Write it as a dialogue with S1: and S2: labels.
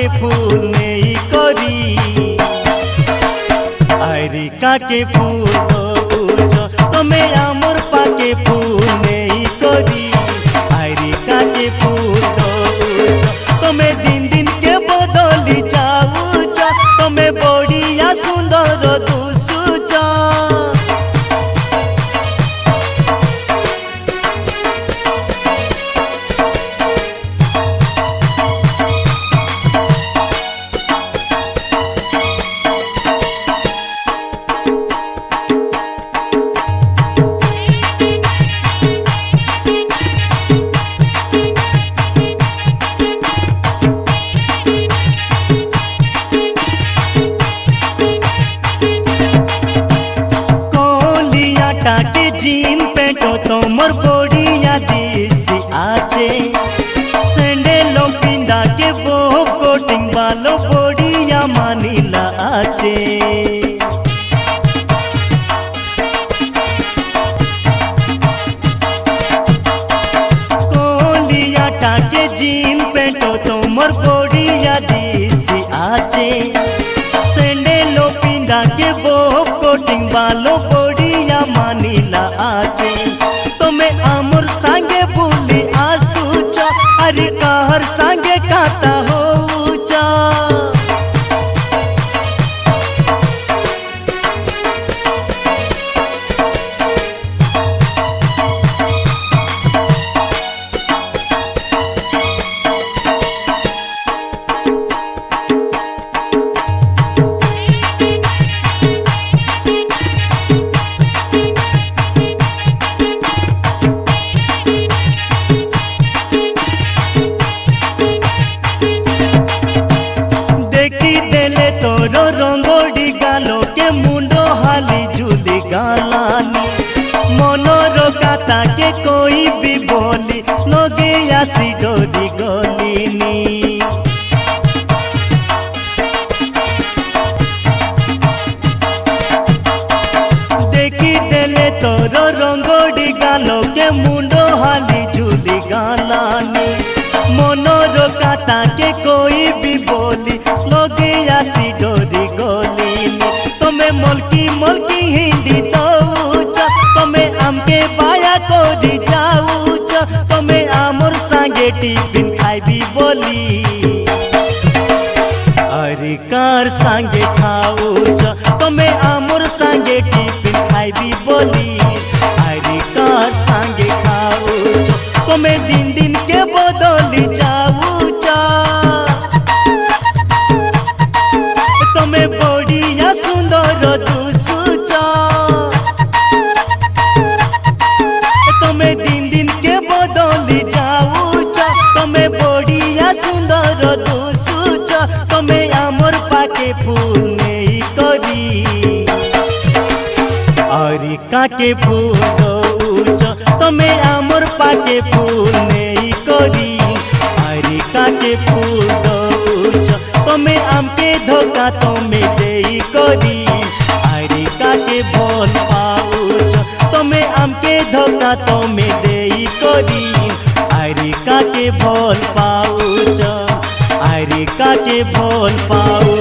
S1: पाके फूल नहीं करी आरिका के फूल दौच तुम्हें आमर पाके फूल नहीं करी आरिका के फूल दौच तुम्हें दिन दिन के बदली जाऊच तुम्हें बढ़िया सुंदर दुसुच के जीन पेटो तोमर बढ़िया दिसी आचे सैंडलो पिंडा के वो कोटिंग बालो बढ़िया मानिला आचे कोलिया टाके जीन पेटो तोमर बढ़िया दिसी आचे सैंडलो पिंडा के वो कोटिंग बालो बढ़िया मानिला आचे तुम्हें आमुर सांगे भूली आसूच अरे कहर सांगे काता होच रंगोड़ी गालो के मुंडो हाली झूली गालानी मनोर काता के कोई भी बोली लोगे आसी डोरी गोलीनी देखी देले तोर रंगोड़ी गालो के मुंडो हाली झूली गालानी मनोर काता के कोई भी बोली लोगे आसी डोरी गोलीनी तुम्हें मोलकी मोलकी हिंदी दौच तुम्हें आमके बाया कोरी जाऊच तुम्हें आमर सांगे टिफिन खाइबी बोली आरिकार सांगे खाऊच तुम्हें आमर सांगे टिफिन खाइबी बोली आरिकार सांगे खाऊच तुम्हें दिन दिन के बदली जाऊच तुम्हें बढ़िया सुंदर दुसुच तुम्हें दिन दिन के बदली जाऊच तुम्हें बढ़िया सुंदर दुसुच तुम्हें आमर पाके फूल नहीं करी आरिका के फूल दौच तुम्हें आमर पाके फूल नहीं करी आरिका के फूल दौच तुम्हें आमके धोखा तुम्हें देई करी आरिका के भोल पाऊच तुम्हें आमके धोखा तुम्हें देई करी आरिका के भोल पाऊच आरिका के भोल पाऊच।